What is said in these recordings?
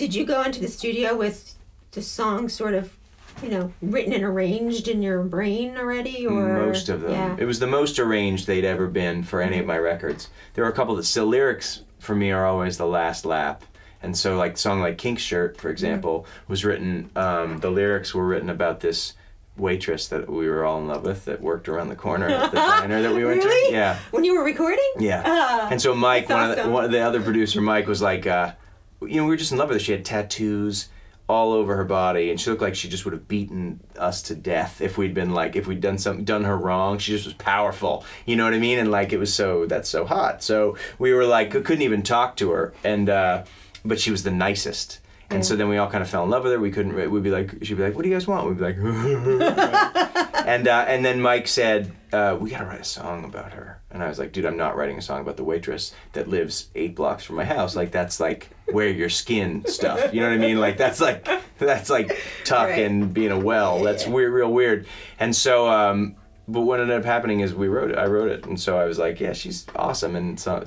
Did you go into the studio with the song sort of, you know, written and arranged in your brain already, or most of them? Yeah. It was the most arranged they'd ever been for any of my records. There were a couple that still lyrics for me are always the last lap, and so like a song like Kink Shirt, for example, was written. The lyrics were written about this waitress that we were all in love with that worked around the corner at the diner that we went Really? to. Yeah. When you were recording? Yeah. And so Mike, awesome. one of the other producer, Mike, was like, you know, we were just in love with her. She had tattoos all over her body, and she looked like she just would have beaten us to death if we'd been like, if we'd done her wrong. She just was powerful, you know what I mean? And like, it was that's so hot. So we were like, couldn't even talk to her, and but she was the nicest. And so then we all kind of fell in love with her. We'd be like, she'd be like, what do you guys want? We'd be like, and then Mike said, we gotta write a song about her. And I was like, dude, I'm not writing a song about the waitress that lives 8 blocks from my house. Like, that's like wear your skin stuff. You know what I mean? Like, that's like tuck and being a well. That's weird, real weird. And so, but what ended up happening is I wrote it, and so I was like, yeah, she's awesome. And so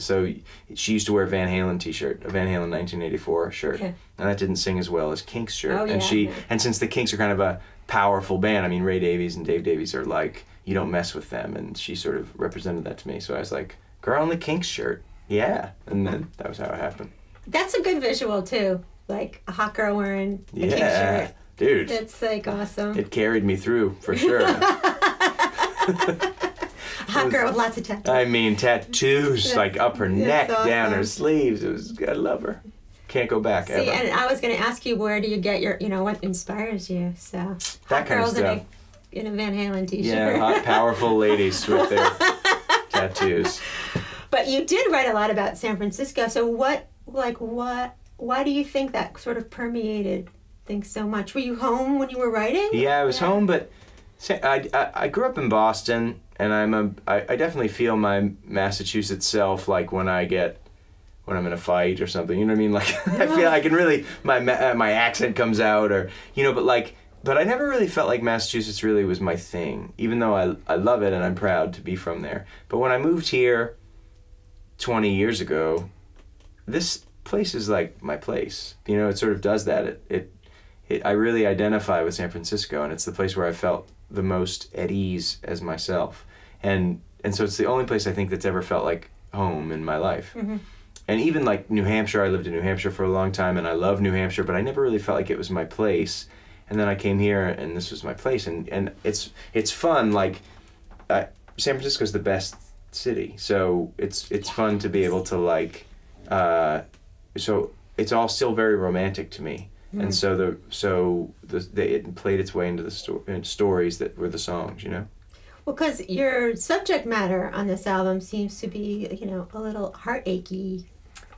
she used to wear a Van Halen t-shirt, a Van Halen 1984 shirt, and that didn't sing as well as Kink's shirt. Oh, yeah. And since the Kinks are kind of a powerful band, I mean, Ray Davies and Dave Davies are like, you don't mess with them, and she sort of represented that to me. So I was like, girl in the Kinks shirt, yeah, and then that was how it happened. That's a good visual too, like a hot girl wearing a Kink shirt. Dude, That's like awesome. it carried me through for sure. Hot girl with lots of tattoos. I mean, tattoos like up her neck, awesome. down her sleeves. I love her. Can't go back ever. See, and I was going to ask you, where do you get your, you know, what inspires you? So That hot kind of girls stuff. in a Van Halen t-shirt. Yeah, hot, powerful ladies with their tattoos. But you did write a lot about San Francisco. So why do you think that sort of permeated things so much? Were you home when you were writing? Yeah, I was home, but I grew up in Boston, and I definitely feel my Massachusetts self, like when I'm in a fight or something, you know what I mean? Like, I feel I can really, my accent comes out, or, you know, but I never really felt like Massachusetts really was my thing, even though I love it and I'm proud to be from there. But when I moved here 20 years ago, this place is like my place. You know, it sort of does that. I really identify with San Francisco, and it's the place where I felt the most at ease as myself. And so it's the only place I think that's ever felt like home in my life. Mm-hmm. And even like New Hampshire, I lived in New Hampshire for a long time, and I love New Hampshire, but I never really felt like it was my place. And then I came here, and this was my place, and it's fun. Like, San Francisco's the best city, so it's fun to be able to like, so it's all still very romantic to me. And so it played its way into the stories that were the songs, you know. Well, because your subject matter on this album seems to be, you know, a little heartachy.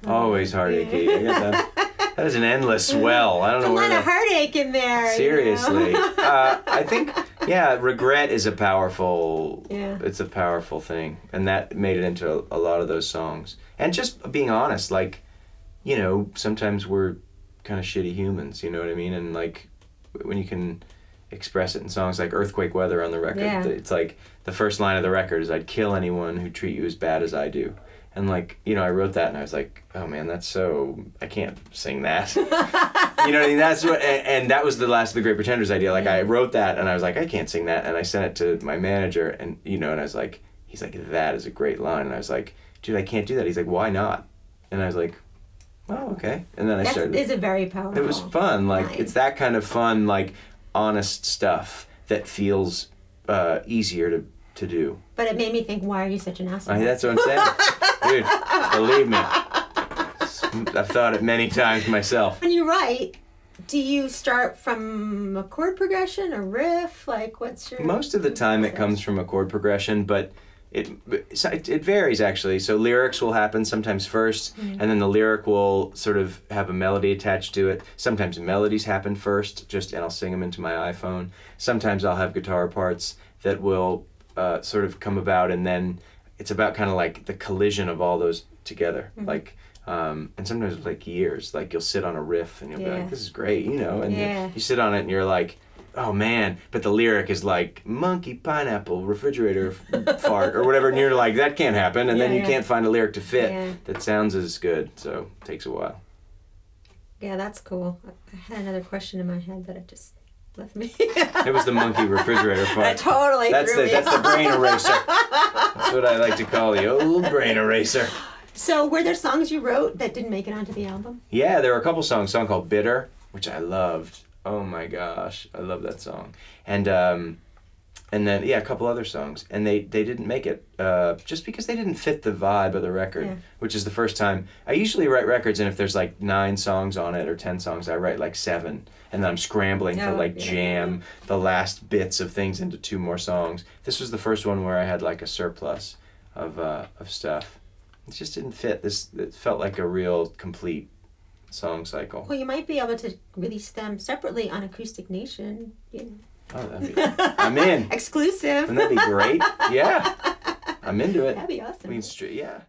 Always heartachy. I got that is an endless well. I don't know where. There's a lot of heartache in there. Seriously, you know? I think regret is a powerful. Yeah. It's a powerful thing, and that made it into a lot of those songs. And just being honest, like, you know, sometimes we're kind of shitty humans, you know what I mean? And like, when you can express it in songs like Earthquake Weather on the record, it's like the first line of the record is, I'd kill anyone who treat you as bad as I do. And like, you know, I wrote that and I was like, oh man, I can't sing that. You know what I mean? That's what, and that was the last of the Great Pretenders idea. Like, I wrote that and I was like, I can't sing that. And I sent it to my manager, and, you know, and I was like, he's like, that is a great line. And I was like, dude, I can't do that. He's like, why not? And I was like, oh, okay. And then I started. That is a very powerful. It was fun. Like, line. It's that kind of fun, like, honest stuff that feels easier to do. But it made me think, why are you such an asshole? That's what I'm saying. Dude, believe me. I've thought it many times myself. When you write, do you start from a chord progression, a riff? Like, what's your... Most of the time it comes from a chord progression, but it varies, actually. So lyrics will happen sometimes first, and then the lyric will sort of have a melody attached to it. Sometimes melodies happen first, and I'll sing them into my iPhone. Sometimes I'll have guitar parts that will sort of come about, and then it's about kind of like the collision of all those together. Like, and sometimes it's like years. Like, you'll sit on a riff and you'll be like, this is great, you know, and you sit on it and you're like, oh man, but the lyric is like, monkey, pineapple, refrigerator, fart, or whatever, and you're like, that can't happen, and then you can't find a lyric to fit that sounds as good, so it takes a while. Yeah, that's cool. I had another question in my head that it just left me. It was the monkey refrigerator fart. That totally That's threw me. That's the brain eraser. That's what I like to call the old brain eraser. So were there songs you wrote that didn't make it onto the album? Yeah, there were a couple songs. A song called Bitter, which I loved. Oh my gosh, I love that song. And then, yeah, a couple other songs. And they didn't make it just because they didn't fit the vibe of the record, which is the first time. I usually write records, and if there's like 9 songs on it or 10 songs, I write like 7. And then I'm scrambling to like jam the last bits of things into 2 more songs. This was the first one where I had like a surplus of stuff. It just didn't fit. It felt like a real complete song cycle. Well, you might be able to release them separately on Acoustic Nation. You know. Oh, I'm in. Exclusive. Wouldn't that be great? Yeah. I'm into it. That'd be awesome. Yeah.